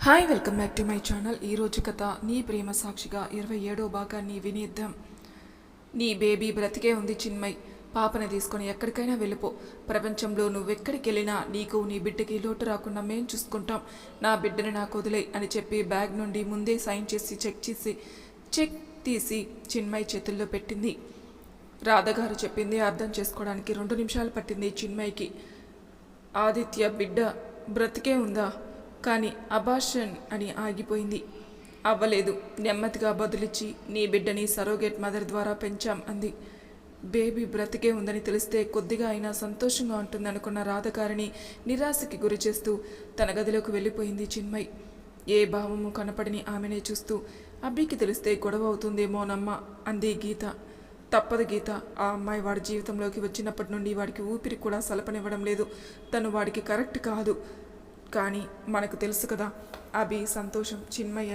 Hi welcome back to my channel. ఈరోజు కథ నీ ప్రేమ సాక్షిగా 27వ భాగాన్ని వినేద్దాం. నీ బేబీ బ్రతికే ఉంది చిన్మయ్. పాపని తీసుకొని ఎక్కడికైనా వెళ్ళిపో. ప్రపంచంలో నువ్వెక్కడికి వెళ్ళినా నీకు నీ బిడ్డకి లోటు రాకుండా మేం చూసుకుంటాం. నా బిడ్డని నాకు వదిలే అని చెప్పి బ్యాగ్ నుండి ముందే సైన్ చేసి చెక్ తీసి చిన్మయ్ చేతుల్లో పెట్టింది. రాధగారు చెప్పింది అర్థం చేసుకోవడానికి 2 నిమిషాలు పట్టింది చిన్మయ్కి. ఆదిత్య బిడ్డ బ్రతికే ఉందా, కానీ అబార్షన్ అని ఆగిపోయింది. అవ్వలేదు, నెమ్మదిగా బదులిచ్చి నీ బిడ్డని సరోగేట్ మదర్ ద్వారా పెంచాం అంది. బేబీ బ్రతికే ఉందని తెలిస్తే కొద్దిగా అయినా సంతోషంగా ఉంటుందనుకున్న రాధగారిని నిరాశకి గురి చేస్తూ తన గదిలోకి వెళ్ళిపోయింది చిన్మయ్. ఏ భావము కనపడిని ఆమెనే చూస్తూ అబ్బీకి తెలిస్తే గొడవ అవుతుందేమోనమ్మ అంది గీత. తప్పదు గీత, ఆ అమ్మాయి వాడి జీవితంలోకి వచ్చినప్పటి నుండి వాడికి ఊపిరి కూడా సలపనివ్వడం లేదు. తను వాడికి కరెక్ట్ కాదు, కానీ మనకు తెలుసు కదా. అభి సంతోషం. చిన్మయ్య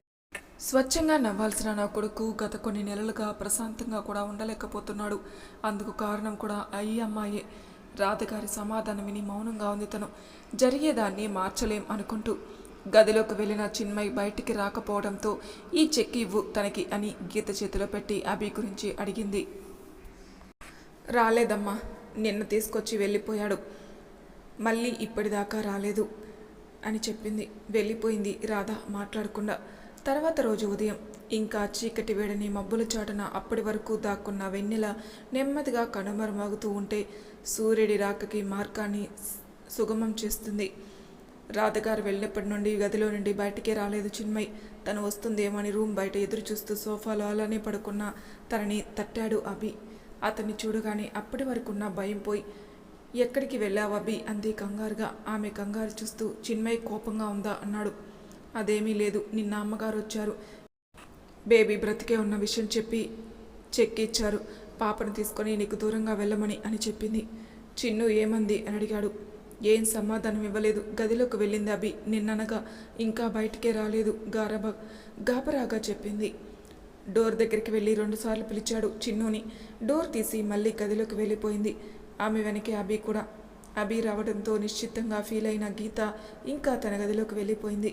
స్వచ్ఛంగా నవ్వాల్సిన నా కొడుకు గత కొన్ని నెలలుగా ప్రశాంతంగా కూడా ఉండలేకపోతున్నాడు. అందుకు కారణం కూడా ఈ అమ్మాయే. రాధగారి సమాధానం విని మౌనంగా ఉంది తను. జరిగేదాన్ని మార్చలేం అనుకుంటూ గదిలోకి వెళ్ళిన చిన్మయ్ బయటికి రాకపోవడంతో ఈ చెక్ ఇవ్వు తనకి అని గీత చేతిలో పెట్టి అభి గురించి అడిగింది. రాలేదమ్మా, నిన్న తీసుకొచ్చి వెళ్ళిపోయాడు, మళ్ళీ ఇప్పటిదాకా రాలేదు అని చెప్పింది. వెళ్ళిపోయింది రాధ మాట్లాడకుండా. తర్వాత రోజు ఉదయం ఇంకా చీకటి వేడని మబ్బుల చాటున అప్పటి వరకు దాక్కున్న వెన్నెల నెమ్మదిగా కనుమరుమోగుతూ ఉంటే సూర్యుడి రాకకి మార్గాన్ని సుగమం చేస్తుంది. రాధగారు వెళ్ళినప్పటి నుండి గదిలో నుండి బయటికే రాలేదు చిన్మయ్. తను వస్తుందేమో అని రూమ్ బయట ఎదురు చూస్తూ సోఫాలో అలానే పడుకున్న తనని తట్టాడు అభి. అతన్ని చూడగానే అప్పటి వరకున్న భయం పోయి, ఎక్కడికి వెళ్ళావు అభి అంది కంగారుగా. ఆమె కంగారు చూస్తూ చిన్మయ్ కోపంగా ఉందా అన్నాడు. అదేమీ లేదు, నిన్న అమ్మగారు వచ్చారు, బేబీ బ్రతికే ఉన్న విషయం చెప్పి చెక్ ఇచ్చారు, పాపను తీసుకొని నీకు దూరంగా వెళ్ళమని అని చెప్పింది. చిన్ను ఏమంది అని అడిగాడు. ఏం సమాధానం ఇవ్వలేదు. గదిలోకి వెళ్ళింది అభి. నిన్ననగా ఇంకా బయటికే రాలేదు గాబరాగా చెప్పింది. డోర్ దగ్గరికి వెళ్ళి 2 సార్లు పిలిచాడు చిన్నుని. డోర్ తీసి మళ్ళీ గదిలోకి వెళ్ళిపోయింది. ఆమె వెనకే అభి కూడా. అభి రావడంతో నిశ్చితంగా ఫీల్ అయిన గీత ఇంకా తన గదిలోకి వెళ్ళిపోయింది.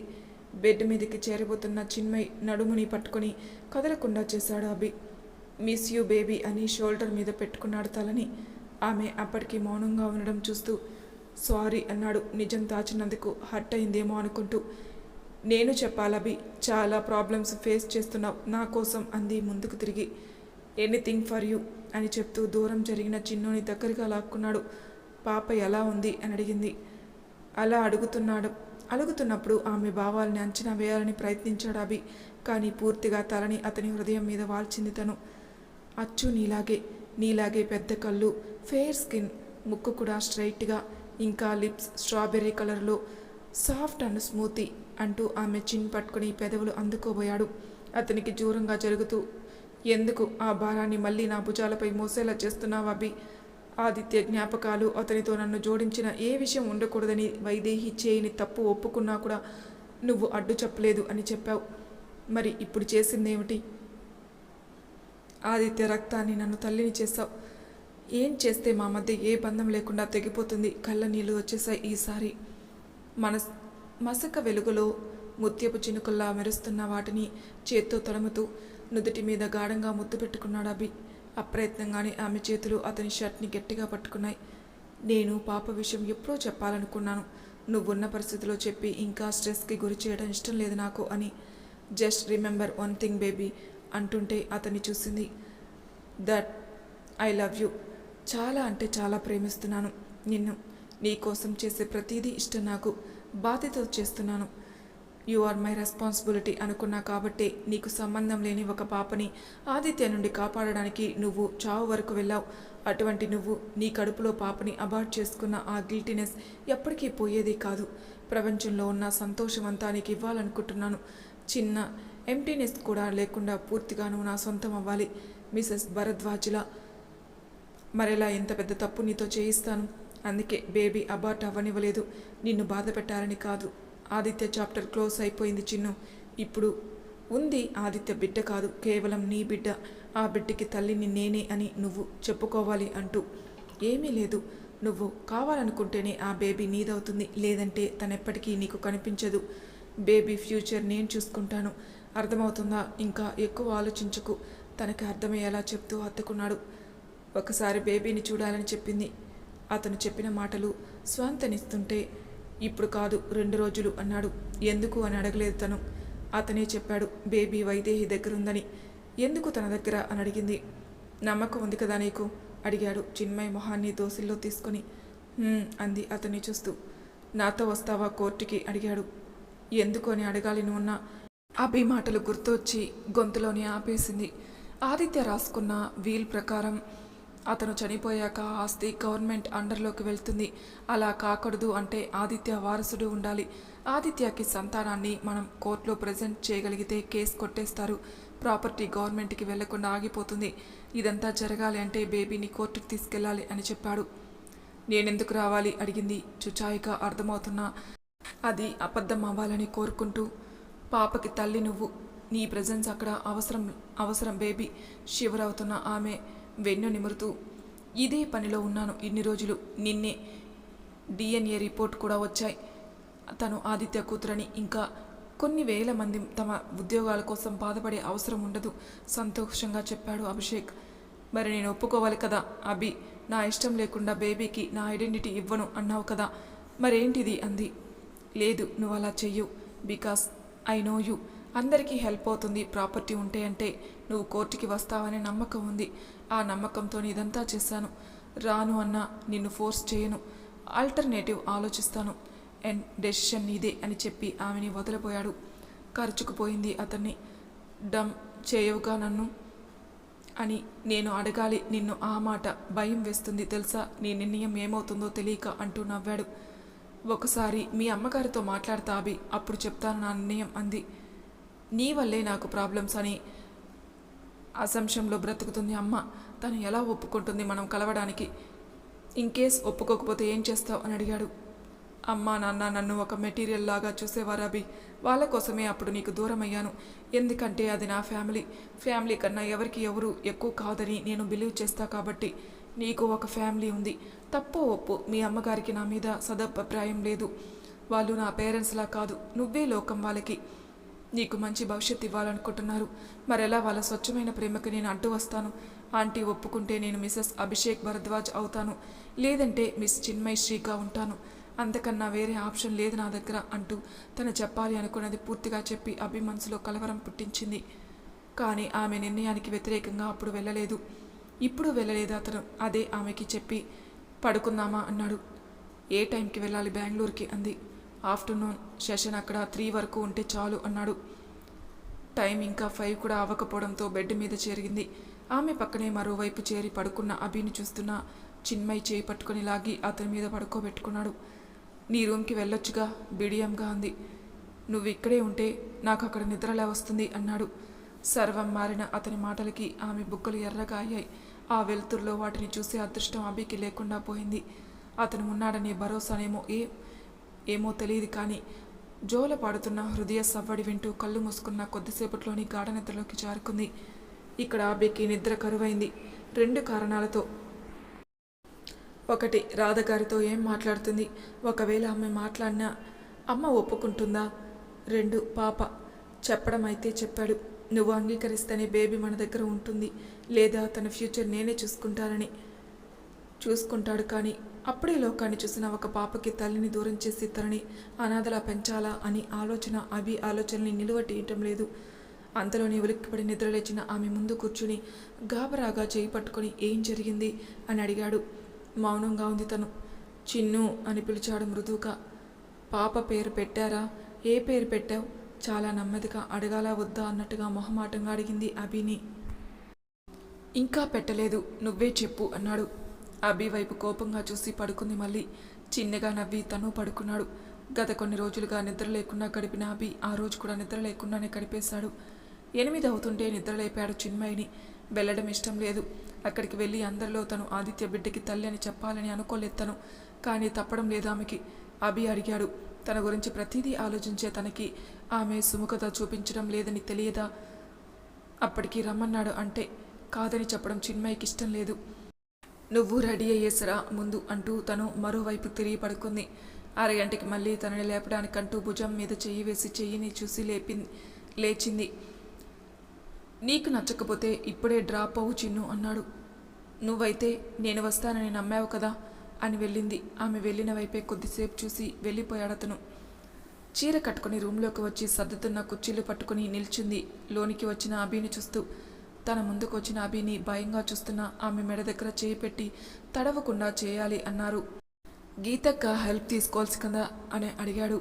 బెడ్ మీదకి చేరబోతున్న చిన్మయ్ నడుముని పట్టుకొని కదలకుండా చేశాడు అభి. మిస్ యూ బేబీ అని షోల్డర్ మీద పెట్టుకున్నాడు తలని. ఆమె అప్పటికి మౌనంగా ఉండడం చూస్తూ సారీ అన్నాడు. నిజం దాచినందుకు హర్ట్ అయిందేమో అనుకుంటూ. నేను చెప్పాలభి, చాలా ప్రాబ్లమ్స్ ఫేస్ చేస్తున్నావు నా కోసం అంది ముందుకు తిరిగి. ఎనీథింగ్ ఫర్ యూ అని చెప్తూ దూరం జరిగిన చిన్నుని దగ్గరగా లాక్కున్నాడు. పాప ఎలా ఉంది అని అడిగింది. అలా అడుగుతున్నప్పుడు ఆమె భావాలని అంచనా వేయాలని ప్రయత్నించాడు అభి. కానీ పూర్తిగా తలని అతని హృదయం మీద వాల్చింది తను. అచ్చు నీలాగే పెద్ద కళ్ళు, ఫెయిర్ స్కిన్, ముక్కు కూడా స్ట్రైట్గా, ఇంకా లిప్స్ స్ట్రాబెర్రీ కలర్లో, సాఫ్ట్ అండ్ స్మూతీ అంటూ ఆమె చిన్ పట్టుకుని పెదవులు అందుకోబోయాడు. అతనికి దూరంగా జరుగుతూ, ఎందుకు ఆ భారాన్ని మళ్ళీ నా భుజాలపై మోసేలా చేస్తున్నావు అభి? ఆదిత్య జ్ఞాపకాలు, అతనితో నన్ను జోడించిన ఏ విషయం ఉండకూడదని వైదేహి చేయని తప్పు ఒప్పుకున్నా కూడా నువ్వు అడ్డు చెప్పలేదు అని చెప్పావు. మరి ఇప్పుడు చేసిందేమిటి? ఆదిత్య రక్తాన్ని నన్ను తల్లిని చేశావు. ఏం చేస్తే మా మధ్య ఏ బంధం లేకుండా తెగిపోతుంది? కళ్ళ నీళ్ళు వచ్చేసాయి ఈసారి. మసక వెలుగులో ముత్యపు చినుకుల్లా మెరుస్తున్న వాటిని చేత్తో తడుముతూ నుదుటి మీద గాఢంగా ముద్దు పెట్టుకున్నాడు అభి. అప్రయత్నంగానే ఆమె చేతులు అతని షర్ట్ని గట్టిగా పట్టుకున్నాయి. నేను పాప విషయం ఎప్పుడో చెప్పాలనుకున్నాను, నువ్వున్న పరిస్థితిలో చెప్పి ఇంకా స్ట్రెస్కి గురి చేయడం ఇష్టం లేదు నాకు అని. జస్ట్ రిమెంబర్ 1 థింగ్ బేబీ అంటుంటే అతన్ని చూసింది. That I love you. చాలా అంటే చాలా ప్రేమిస్తున్నాను నిన్ను. నీ కోసం చేసే ప్రతిదీ ఇష్టం నాకు. బాధ్యత చేస్తున్నాను. యు ఆర్ మై రెస్పాన్సిబిలిటీ అనుకున్నా కాబట్టే నీకు సంబంధం లేని ఒక పాపని ఆదిత్య నుండి కాపాడడానికి నువ్వు చావు వరకు వెళ్ళావు. అటువంటి నువ్వు నీ కడుపులో పాపని అబార్ట్ చేసుకున్న ఆ గిల్టీనెస్ ఎప్పటికీ పోయేది కాదు. ప్రపంచంలో ఉన్న సంతోషమంతా నీకు ఇవ్వాలనుకుంటున్నాను. చిన్న ఎంటీనెస్ కూడా లేకుండా పూర్తిగా నువ్వు నా సొంతం అవ్వాలి. మిసెస్ భరద్వాజ్లా మరెలా ఎంత పెద్ద తప్పు నీతో చేయిస్తాను. అందుకే బేబీ అబార్ట్ అవ్వనివ్వలేదు, నిన్ను బాధ పెట్టాలని కాదు. ఆదిత్య చాప్టర్ క్లోజ్ అయిపోయింది చిన్ను. ఇప్పుడు ఉంది ఆదిత్య బిడ్డ కాదు, కేవలం నీ బిడ్డ. ఆ బిడ్డకి తల్లిని నేనే అని నువ్వు చెప్పుకోవాలి అంటూ. ఏమీ లేదు, నువ్వు కావాలనుకుంటేనే ఆ బేబీ నీదవుతుంది, లేదంటే తనెప్పటికీ నీకు కనిపించదు. బేబీ ఫ్యూచర్ నేను చూసుకుంటాను, అర్థమవుతుందా? ఇంకా ఎక్కువ ఆలోచించకు, తనకి అర్థమయ్యేలా చెప్తూ హత్తుకున్నాడు. ఒకసారి బేబీని చూడాలని చెప్పింది. అతను చెప్పిన మాటలు స్వాంతనిస్తుంటే ఇప్పుడు కాదు 2 రోజులు అన్నాడు. ఎందుకు అని అడగలేదు తను. అతనే చెప్పాడు బేబీ వైదేహి దగ్గరుందని. ఎందుకు తన దగ్గర అని అడిగింది. నమ్మకం ఉంది కదా నీకు అడిగాడు చిన్మయ్ మొహాన్ని దోసిల్లో తీసుకొని. అంది అతన్ని చూస్తూ. నాతో వస్తావా కోర్టుకి అడిగాడు. ఎందుకు అని అడగాలి నువ్వున్నా. అభి మాటలు గుర్తొచ్చి గొంతులోని ఆపేసింది. ఆదిత్య రాసుకున్న వీల్ ప్రకారం అతను చనిపోయాక ఆస్తి గవర్నమెంట్ అండర్లోకి వెళ్తుంది. అలా కాకూడదు అంటే ఆదిత్య వారసుడు ఉండాలి. ఆదిత్యకి సంతానాన్ని మనం కోర్టులో ప్రజెంట్ చేయగలిగితే కేసు కొట్టేస్తారు. ప్రాపర్టీ గవర్నమెంట్కి వెళ్లకుండా ఆగిపోతుంది. ఇదంతా జరగాలి అంటే బేబీని కోర్టుకు తీసుకెళ్లాలి అని చెప్పాడు. నేనెందుకు రావాలి అడిగింది చుచాయిగా అర్థమవుతున్నా. అది అబద్ధం అవ్వాలని కోరుకుంటూ. పాపకి తల్లి నువ్వు, నీ ప్రజెన్స్ అక్కడ అవసరం బేబీ షివర్ అవుతున్న ఆమె వెన్ను నిమురుతూ. ఇదే పనిలో ఉన్నాను ఇన్ని రోజులు. నిన్నే DNA రిపోర్ట్ కూడా వచ్చాయి. తను ఆదిత్య కూతురని, ఇంకా కొన్ని వేల మంది తమ ఉద్యోగాల కోసం బాధపడే అవసరం ఉండదు సంతోషంగా చెప్పాడు అభిషేక్. మరి నేను ఒప్పుకోవాలి కదా అభి, నా ఇష్టం లేకుండా బేబీకి నా ఐడెంటిటీ ఇవ్వను అన్నావు కదా, మరేంటిది అంది. లేదు, నువ్వు అలా చెయ్యు, బికాస్ ఐ నో యూ. అందరికీ హెల్ప్ అవుతుంది ప్రాపర్టీ ఉంటే అంటే. నువ్వు కోర్టుకి వస్తావనే నమ్మకం ఉంది. ఆ నమ్మకంతో ఇదంతా చేశాను. రాను అన్నా నిన్ను ఫోర్స్ చేయను, ఆల్టర్నేటివ్ ఆలోచిస్తాను. అండ్ డెసిషన్ నీదే అని చెప్పి ఆమెని వదిలిపోయాడు. ఖర్చుకుపోయింది అతన్ని. డమ్ చేయవుగా నన్ను అని నేను అడగాలి నిన్ను ఆ మాట. భయం వేస్తుంది తెలుసా, నీ నిర్ణయం ఏమవుతుందో తెలియక అంటూ నవ్వాడు. ఒకసారి మీ అమ్మగారితో మాట్లాడతా అభి, అప్పుడు చెప్తాను నా నిర్ణయం అంది. నీ వల్లే నాకు ప్రాబ్లమ్స్ అని అసంశంలో బ్రతుకుతుంది అమ్మ. తను ఎలా ఒప్పుకుంటుంది మనం కలవడానికి? ఇన్కేస్ ఒప్పుకోకపోతే ఏం చేస్తావు అని అడిగాడు. అమ్మ నాన్న నన్ను ఒక మెటీరియల్ లాగా చూసేవారు అభి. వాళ్ళ కోసమే అప్పుడు నీకు దూరం అయ్యాను. ఎందుకంటే అది నా ఫ్యామిలీ కన్నా ఎవరికి ఎవరు ఎక్కువ కాదని నేను బిలీవ్ చేస్తా. కాబట్టి నీకు ఒక ఫ్యామిలీ ఉంది. తప్పో ఒప్పు, మీ అమ్మగారికి నా మీద సదభిప్రాయం లేదు. వాళ్ళు నా పేరెంట్స్లా కాదు, నువ్వే లోకం వాళ్ళకి. నీకు మంచి భవిష్యత్తు ఇవ్వాలనుకుంటున్నారు. మరెలా వాళ్ళ స్వచ్ఛమైన ప్రేమకి నేను అడ్డు వస్తాను? ఆంటీ ఒప్పుకుంటే నేను మిసెస్ అభిషేక్ భరద్వాజ్ అవుతాను, లేదంటే మిస్ చిన్మయ్ శ్రీగా ఉంటాను. అంతకన్నా వేరే ఆప్షన్ లేదు నా దగ్గర అంటూ తను చెప్పాలి అనుకున్నది పూర్తిగా చెప్పి అభి మనసులో కలవరం పుట్టించింది. కానీ ఆమె నిర్ణయానికి వ్యతిరేకంగా అప్పుడు వెళ్ళలేదు, ఇప్పుడు వెళ్ళలేదు అతను. అదే ఆమెకి చెప్పి పడుకుందామా అన్నాడు. ఏ టైంకి వెళ్ళాలి బెంగళూరుకి అంది. ఆఫ్టర్నూన్ సెషన్ అక్కడ 3 వరకు ఉంటే చాలు అన్నాడు. టైం ఇంకా 5 కూడా అవ్వకపోవడంతో బెడ్ మీద చేరింది. ఆమె పక్కనే మరోవైపు చేరి పడుకున్న అభిని చూస్తున్న చిన్మయ్ చేయి పట్టుకుని లాగి అతని మీద పడుకోబెట్టుకున్నాడు. నీ రూమ్కి వెళ్ళొచ్చుగా బిడియంగా అంది. నువ్వు ఇక్కడే ఉంటే నాకు అక్కడ నిద్రలా వస్తుంది అన్నాడు. సర్వం మారిన అతని మాటలకి ఆమె బుగ్గలు ఎర్రగా అయ్యాయి. ఆ వెలుతురులో వాటిని చూసే అదృష్టం అభికి లేకుండా పోయింది. అతను ఉన్నాడనే భరోసానేమో ఏమో తెలియదు కానీ జోల పాడుతున్న హృదయ సవ్వడి వింటూ కళ్ళు మూసుకున్న కొద్దిసేపట్లోని గాఢ నిద్రలోకి జారుకుంది. ఇక్కడ అభికి నిద్ర కరువైంది 2 కారణాలతో. ఒకటి, రాధగారితో ఏం మాట్లాడుతుంది? ఒకవేళ ఆమె మాట్లాడినా అమ్మ ఒప్పుకుంటుందా? 2, పాప చెప్పడం అయితే చెప్పాడు, నువ్వు అంగీకరిస్తేనే బేబీ మన దగ్గర ఉంటుంది, లేదా తన ఫ్యూచర్ నేనే చూసుకుంటాడు. కానీ అప్పుడే లోకాన్ని చూసిన ఒక పాపకి తల్లిని దూరం చేసి తనని అనాథలా పెంచాలా అని ఆలోచన అభి ఆలోచనని నిలువటీయటం లేదు. అంతలోనే ఉలిక్కిపడి నిద్రలేచిన ఆమె ముందు కూర్చుని గాబరాగా చేయి పట్టుకొని ఏం జరిగింది అని అడిగాడు. మౌనంగా ఉంది తను. చిన్ను అని పిలిచాడు మృదువుగా. పాప పేరు పెట్టారా? ఏ పేరు పెట్టావు? చాలా నెమ్మదిగా అడగాలా వద్దా అన్నట్టుగా మొహమాటంగా అడిగింది అభిని. ఇంకా పెట్టలేదు, నువ్వే చెప్పు అన్నాడు. అభి వైపు కోపంగా చూసి పడుకుంది. మళ్ళీ చిన్నగా నవ్వి తను పడుకున్నాడు. గత కొన్ని రోజులుగా నిద్ర లేకుండా గడిపిన అభి ఆ రోజు కూడా నిద్ర లేకుండానే గడిపేశాడు. 8 అవుతుంటే నిద్ర లేపాడు చిన్మయిని. వెళ్ళడం ఇష్టం లేదు. అక్కడికి వెళ్ళి అందరిలో తను ఆదిత్య బిడ్డకి తల్లి అని చెప్పాలని అనుకోలేదు కానీ తప్పడం లేదు ఆమెకి. అభి అడిగాడు. తన గురించి ప్రతిదీ ఆలోచించే తనకి ఆమె సుముఖత చూపించడం లేదని తెలియదా? అప్పటికి రమ్మన్నాడు అంటే కాదని చెప్పడం చిన్మయికి ఇష్టం లేదు. నువ్వు రెడీ అయ్యేసరా ముందు అంటూ తను మరోవైపు తిరిగి పడుకుంది. అరగంటకి మళ్ళీ తనని లేపడానికంటూ భుజం మీద చెయ్యి వేసి చెయ్యిని చూసి లేచింది. నీకు నచ్చకపోతే ఇప్పుడే డ్రాప్ అవ్వు చిన్ను అన్నాడు. నువ్వైతే నేను వస్తానని నమ్మావు కదా అని వెళ్ళింది. ఆమె వెళ్ళిన వైపే కొద్దిసేపు చూసి వెళ్ళిపోయాడతను. చీర కట్టుకుని రూంలోకి వచ్చి సర్దుతున్న కుర్చీలు పట్టుకుని నిల్చుంది. లోనికి వచ్చిన అభిని చూస్తూ. తన ముందుకు వచ్చిన అభిని భయంగా చూస్తున్న ఆమె మెడ దగ్గర చేయి పెట్టి తడవకుండా చేయాలి అన్నారు. గీతక్క హెల్ప్ తీసుకోవాల్సి కదా అని అడిగాడు.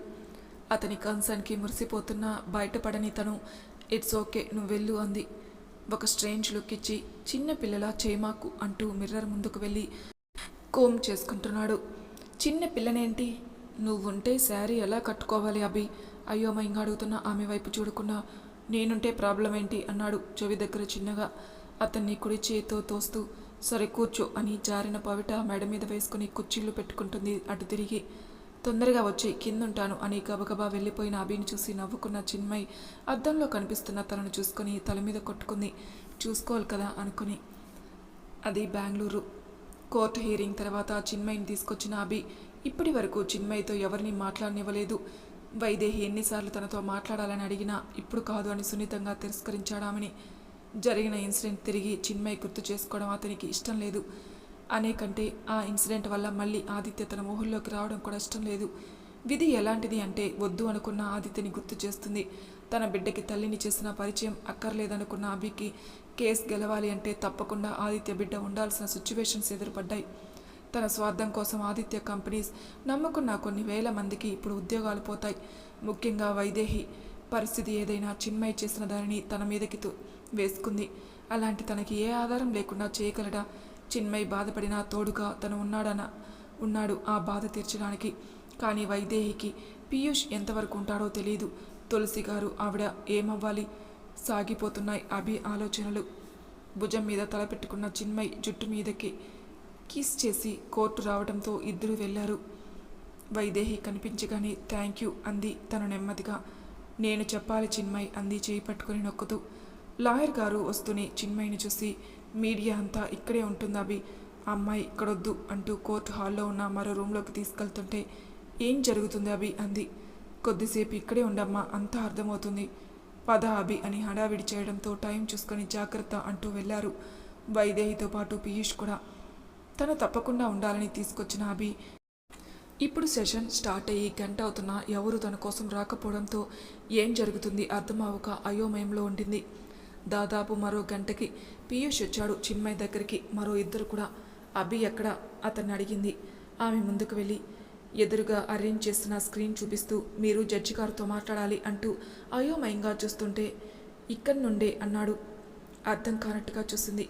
అతని కన్సర్న్కి మురిసిపోతున్నా బయటపడని తను ఇట్స్ ఓకే నువ్వు వెళ్ళు అంది. ఒక స్ట్రేంజ్ లుక్ ఇచ్చి చిన్న పిల్లల చేయమాకు అంటూ మిర్రర్ ముందుకు వెళ్ళి కోమ్ చేసుకుంటున్నాడు. చిన్న పిల్లనేంటి, నువ్వుంటే శారీ ఎలా కట్టుకోవాలి అభి అయోమయంగా అడుగుతున్న ఆమె వైపు చూడకుండా నేనుంటే ప్రాబ్లం ఏంటి అన్నాడు చెవి దగ్గర చిన్నగా. అతన్ని కుడి చేతితో తోస్తూ సరే కూర్చో అని జారిన పవిట మెడ మీద వేసుకుని కుర్చీలు పెట్టుకుంటుంది అటు తిరిగి. తొందరగా వచ్చి కిందుంటాను అని గబగబా వెళ్ళిపోయిన అభిని చూసి నవ్వుకున్న చిన్మయ్ అద్దంలో కనిపిస్తున్న తనను చూసుకొని తల మీద కొట్టుకుంది. చూసుకోవాలి కదా అనుకుని. అది బెంగళూరు. కోర్టు హియరింగ్ తర్వాత చిన్మయ్ని తీసుకొచ్చిన అభి ఇప్పటి వరకు చిన్మయ్తో ఎవరిని మాట్లాడనివ్వలేదు. వైదేహి ఎన్నిసార్లు తనతో మాట్లాడాలని అడిగినా ఇప్పుడు కాదు అని సున్నితంగా తిరస్కరించాడామని. జరిగిన ఇన్సిడెంట్ తిరిగి చిన్మయ్ గుర్తు చేసుకోవడం అతనికి ఇష్టం లేదు. అనేకంటే ఆ ఇన్సిడెంట్ వల్ల మళ్ళీ ఆదిత్య తన ఊహల్లోకి రావడం కూడా ఇష్టం లేదు. విధి ఎలాంటిది అంటే వద్దు అనుకున్న ఆదిత్యని గుర్తు చేస్తుంది. తన బిడ్డకి తల్లిని చేసిన పరిచయం అక్కర్లేదనుకున్న అభికి కేసు గెలవాలి అంటే తప్పకుండా ఆదిత్య బిడ్డ ఉండాల్సిన సిచ్యువేషన్స్ ఎదురుపడ్డాయి. తన స్వార్థం కోసం ఆదిత్య కంపెనీస్ నమ్ముకున్న కొన్ని వేల మందికి ఇప్పుడు ఉద్యోగాలు పోతాయి. ముఖ్యంగా వైదేహి పరిస్థితి ఏదైనా చిన్మయ్ చేసిన దానిని తన మీదకి వేసుకుంది. అలాంటి తనకి ఏ ఆధారం లేకుండా చేయగలడా? చిన్మయ్ బాధపడినా తోడుగా తను ఉన్నాడు ఆ బాధ తీర్చడానికి. కానీ వైదేహికి పీయూష్ ఎంతవరకు ఉంటాడో తెలియదు. తులసి గారు ఆవిడ ఏమవ్వాలి? సాగిపోతున్నాయి అభి ఆలోచనలు. భుజం మీద తలపెట్టుకున్న చిన్మయ్ జుట్టు మీదకి కిస్ చేసి కోర్టు రావడంతో ఇద్దరు వెళ్లారు. వైదేహి కనిపించగానే థ్యాంక్ యూ అంది తను నెమ్మదిగా. నేను చెప్పాలి చిన్మయ్ అంది చేయి పట్టుకుని నొక్కుతూ. లాయర్ గారు వస్తూనే చిన్మయ్ని చూసి మీడియా అంతా ఇక్కడే ఉంటుంది అభి, అమ్మాయి ఇక్కడొద్దు అంటూ కోర్టు హాల్లో ఉన్న మరో రూంలోకి తీసుకెళ్తుంటే ఏం జరుగుతుంది అభి అంది. కొద్దిసేపు ఇక్కడే ఉండమ్మా అంతా అర్థమవుతుంది పద అభి అని హడావిడి చేయడంతో టైం చూసుకొని జాగ్రత్త అంటూ వెళ్లారు. వైదేహితో పాటు పీయూష్ కూడా. తను తప్పకుండా ఉండాలని తీసుకొచ్చిన అభి ఇప్పుడు సెషన్ స్టార్ట్ అయ్యి గంట అవుతున్నా ఎవరు తన కోసం రాకపోవడంతో ఏం జరుగుతుంది అర్థం అవ్వక అయోమయంలో ఉండింది. దాదాపు మరో గంటకి పీయూష్ వచ్చాడు చిన్మయ్ దగ్గరికి. మరో ఇద్దరు కూడా. అభి ఎక్కడ అతన్ని అడిగింది. ఆమె ముందుకు వెళ్ళి ఎదురుగా అరేంజ్ చేస్తున్న స్క్రీన్ చూపిస్తూ మీరు జడ్జి గారితో మాట్లాడాలి అంటూ అయోమయంగా చూస్తుంటే ఇక్కడి నుండే అన్నాడు. అర్థం కానట్టుగా చూసింది.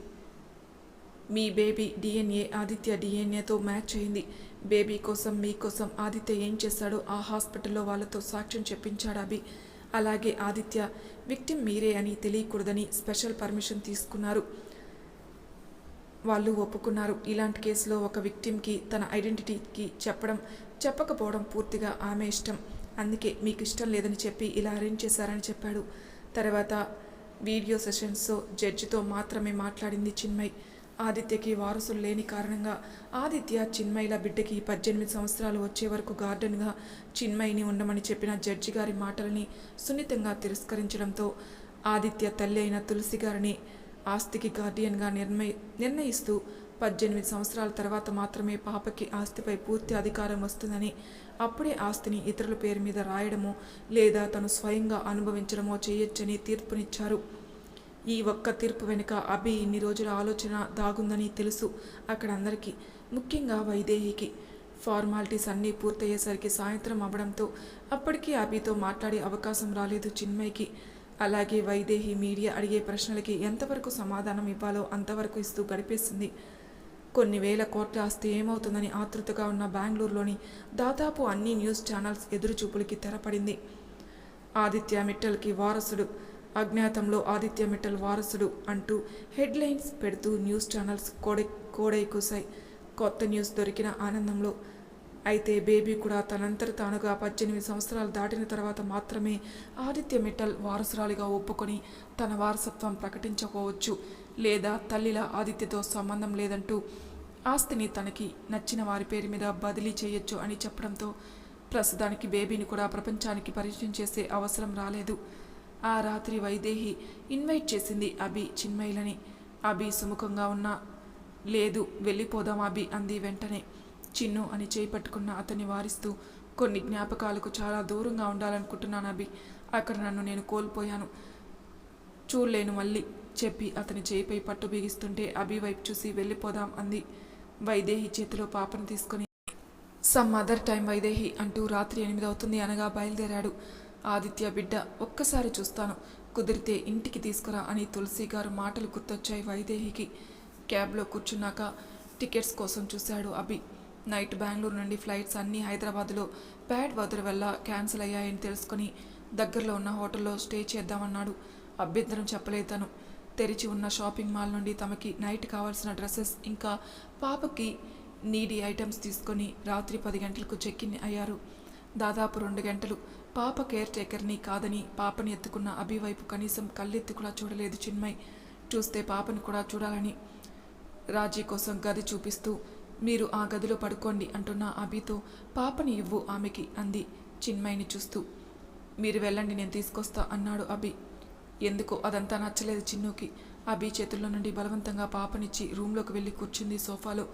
మీ బేబీ డిఎన్ఏ ఆదిత్య డిఎన్ఏతో మ్యాచ్ అయింది. బేబీ కోసం మీకోసం ఆదిత్య ఏం చేశాడో ఆ హాస్పిటల్లో వాళ్ళతో సాక్ష్యం చెప్పించాడు అభి. అలాగే ఆదిత్య విక్టిమ్ మీరే అని తెలియకూడదని స్పెషల్ పర్మిషన్ తీసుకున్నారు. వాళ్ళు ఒప్పుకున్నారు. ఇలాంటి కేసులో ఒక విక్టిమ్కి తన ఐడెంటిటీకి చెప్పకపోవడం పూర్తిగా ఆమె ఇష్టం. అందుకే మీకు ఇష్టం లేదని చెప్పి ఇలా అరేంజ్ చేశారని చెప్పాడు. తర్వాత వీడియో సెషన్స్తో జడ్జితో మాత్రమే మాట్లాడింది చిన్మయ్. ఆదిత్యకి వారసులు లేని కారణంగా ఆదిత్య చిన్మయ్ల బిడ్డకి 18 సంవత్సరాలు వచ్చే వరకు గార్డెన్గా చిన్మయ్ని ఉండమని చెప్పిన జడ్జి గారి మాటలని సున్నితంగా తిరస్కరించడంతో ఆదిత్య తల్లి అయిన తులసి గారిని ఆస్తికి గార్డియన్గా నిర్ణయిస్తూ 18 సంవత్సరాల తర్వాత మాత్రమే పాపకి ఆస్తిపై పూర్తి అధికారం వస్తుందని, అప్పుడే ఆస్తిని ఇతరుల పేరు మీద రాయడమో లేదా తను స్వయంగా అనుభవించడమో చేయొచ్చని తీర్పునిచ్చారు. ఈ ఒక్క తీర్పు వెనుక అభి ఇన్ని రోజుల ఆలోచన దాగుందని తెలుసు అక్కడ అందరికీ, ముఖ్యంగా వైదేహికి. ఫార్మాలిటీస్ అన్నీ పూర్తయ్యేసరికి సాయంత్రం అవ్వడంతో అప్పటికీ అభితో మాట్లాడే అవకాశం రాలేదు చిన్మయ్కి. అలాగే వైదేహి మీడియా అడిగే ప్రశ్నలకి ఎంతవరకు సమాధానం ఇవ్వాలో అంతవరకు ఇస్తూ గడిపేసింది. కొన్ని వేల కోట్ల ఆస్తి ఏమవుతుందని ఆతృతగా ఉన్న బెంగళూరులోని దాదాపు అన్ని న్యూస్ ఛానల్స్ ఎదురుచూపులకి తెరపడింది. ఆదిత్య మిట్టల్కి వారసుడు, అజ్ఞాతంలో ఆదిత్య మిట్టల్ వారసుడు అంటూ హెడ్లైన్స్ పెడుతూ న్యూస్ ఛానల్స్ కోడై కూసాయి కొత్త న్యూస్ దొరికిన ఆనందంలో. అయితే బేబీ కూడా తనంతట తానుగా 18 సంవత్సరాలు దాటిన తర్వాత మాత్రమే ఆదిత్య మిట్టల్ వారసురాలిగా ఒప్పుకొని తన వారసత్వం ప్రకటించుకోవచ్చు, లేదా తల్లిలా ఆదిత్యతో సంబంధం లేదంటూ ఆస్తిని తనకి నచ్చిన వారి పేరు మీద బదిలీ చేయొచ్చు అని చెప్పడంతో ప్రస్తుతానికి బేబీని కూడా ప్రపంచానికి పరిచయం చేసే అవసరం రాలేదు. ఆ రాత్రి వైదేహి ఇన్వైట్ చేసింది అభి చిన్మయిలని. అభి సుముఖంగా ఉన్నా లేదు వెళ్ళిపోదాం అభి అంది వెంటనే. చిన్ను అని చేయి పట్టుకున్న అతన్ని వారిస్తూ, కొన్ని జ్ఞాపకాలకు చాలా దూరంగా ఉండాలనుకుంటున్నాను అభి. అక్కడ నన్ను నేను కోల్పోయాను, చూడలేను మళ్ళీ చెప్పి అతని చేయిపై పట్టు బిగిస్తుంటే అభి వైపు చూసి వెళ్ళిపోదాం అంది. వైదేహి చేతిలో పాపను తీసుకుని సమ్ అదర్ టైం వైదేహి అంటూ రాత్రి 8 అవుతుంది అనగా బయలుదేరాడు. ఆదిత్య బిడ్డ ఒక్కసారి చూస్తాను, కుదిరితే ఇంటికి తీసుకురా అని తులసి గారు మాటలు గుర్తొచ్చాయి వైదేహికి. క్యాబ్లో కూర్చున్నాక టికెట్స్ కోసం చూశాడు అభి. నైట్ బెంగళూరు నుండి ఫ్లైట్స్ అన్నీ హైదరాబాద్లో బ్యాడ్ వెదర్ వల్ల క్యాన్సిల్ అయ్యాయని తెలుసుకుని దగ్గరలో ఉన్న హోటల్లో స్టే చేద్దామన్నాడు. అభ్యంతరం చెప్పలేదు తను. తెరిచి ఉన్న షాపింగ్ మాల్ నుండి తమకి నైట్ కావాల్సిన డ్రెస్సెస్ ఇంకా పాపకి నీడీ ఐటమ్స్ తీసుకొని రాత్రి 10 గంటలకు చెక్ఇన్ అయ్యారు. దాదాపు 2 గంటలు పాప కేర్ టేకర్ని కాదని పాపని ఎత్తుకున్న అభి వైపు కనీసం కళ్ళెత్తి కూడా చూడలేదు చిన్మయ్. చూస్తే పాపని కూడా చూడాలని రాజీ కోసం గది చూపిస్తూ, మీరు ఆ గదిలో పడుకోండి అంటున్న అభితో, పాపని ఇవ్వు ఆమెకి అంది చిన్మయ్ని చూస్తూ. మీరు వెళ్ళండి నేను తీసుకొస్తా అన్నాడు అభి. ఎందుకో అదంతా నచ్చలేదు చిన్నుకి. అభి చేతుల్లో నుండి బలవంతంగా పాపనిచ్చి రూమ్లోకి వెళ్ళి కూర్చుంది సోఫాలో.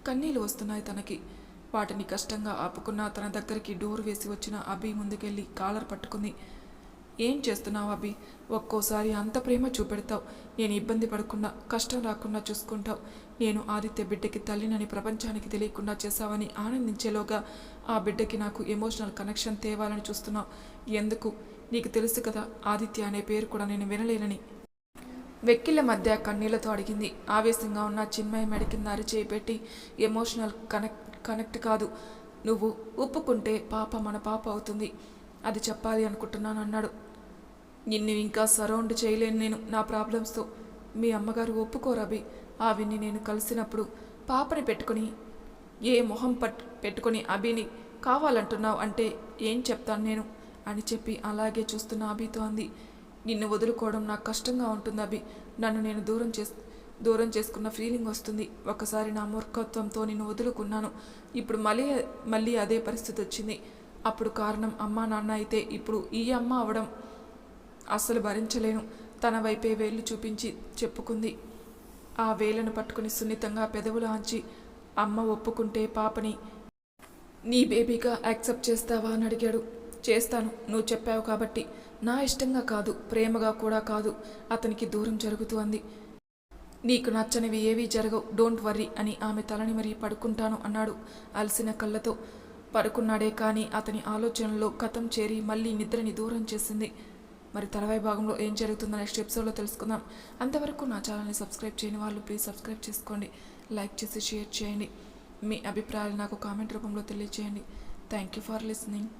కన్నీళ్ళు వస్తున్నాయి తనకి. వాటిని కష్టంగా ఆపుకున్న తన దగ్గరికి డోర్ వేసి వచ్చిన అభి ముందుకెళ్ళి కాలర్ పట్టుకుంది. ఏం చేస్తున్నావు అభి? ఒక్కోసారి అంత ప్రేమ చూపెడతావు, నేను ఇబ్బంది పడకుండా కష్టం రాకుండా చూసుకుంటావు. నేను ఆదిత్య బిడ్డకి తల్లినని ప్రపంచానికి తెలియకుండా చేశావని ఆనందించేలోగా ఆ బిడ్డకి నాకు ఎమోషనల్ కనెక్షన్ తేవాలని చూస్తున్నావు. ఎందుకు? నీకు తెలుసు కదా ఆదిత్య అనే పేరు కూడా నేను వినలేనని. వెక్కిళ్ళ మధ్య కన్నీళ్లతో అడిగింది. ఆవేశంగా ఉన్న చిన్మయి మెడ కింద అరిచేయి పెట్టి, ఎమోషనల్ కనెక్ట్ కాదు, నువ్వు ఒప్పుకుంటే పాప మన పాప అవుతుంది, అది చెప్పాలి అనుకుంటున్నాను అన్నాడు. నిన్ను ఇంకా సరౌండ్ చేయలేను నేను నా ప్రాబ్లమ్స్తో. మీ అమ్మగారు ఒప్పుకోరబి. ఆవిని నేను కలిసినప్పుడు పాపని పెట్టుకుని ఏ మొహం పెట్టుకుని అభిని కావాలంటున్నావు అంటే ఏం చెప్తాను నేను అని చెప్పి అలాగే చూస్తున్న అభితో అంది. నిన్ను వదులుకోవడం నాకు కష్టంగా ఉంటుంది అభి. నన్ను నేను దూరం చేసుకున్న ఫీలింగ్ వస్తుంది. ఒకసారి నా మూర్ఖత్వంతో నిన్ను వదులుకున్నాను. ఇప్పుడు మళ్ళీ అదే పరిస్థితి వచ్చింది. అప్పుడు కారణం అమ్మా నాన్న అయితే ఇప్పుడు ఈ అమ్మ అవడం అస్సలు భరించలేను. తన వైపే వేళ్ళు చూపించి చెప్పుకుంది. ఆ వేళ్లను పట్టుకుని సున్నితంగా పెదవులు ఆంచి, అమ్మ ఒప్పుకుంటే పాపని నీ బేబీగా యాక్సెప్ట్ చేస్తావా అని అడిగాడు. చేస్తాను, నువ్వు చెప్పావు కాబట్టి. నా ఇష్టంగా కాదు, ప్రేమగా కూడా కాదు, అతనికి దూరం జరుగుతూ అంది. నీకు నచ్చనివి ఏవీ జరగవు, డోంట్ వర్రీ అని ఆమె తలని మరీ పడుకుంటాను అన్నాడు అలసిన కళ్ళతో. పడుకున్నాడే కానీ అతని ఆలోచనలో కథం చేరి మళ్ళీ నిద్రని దూరం చేసింది. మరి తర్వాయి భాగంలో ఏం జరుగుతుందో నెక్స్ట్ ఎపిసోడ్లో తెలుసుకుందాం. అంతవరకు నా ఛానల్ని సబ్స్క్రైబ్ చేయని వాళ్ళు ప్లీజ్ సబ్స్క్రైబ్ చేసుకోండి, లైక్ చేసి షేర్ చేయండి. మీ అభిప్రాయాలు నాకు కామెంట్ రూపంలో తెలియజేయండి. Thank you for listening.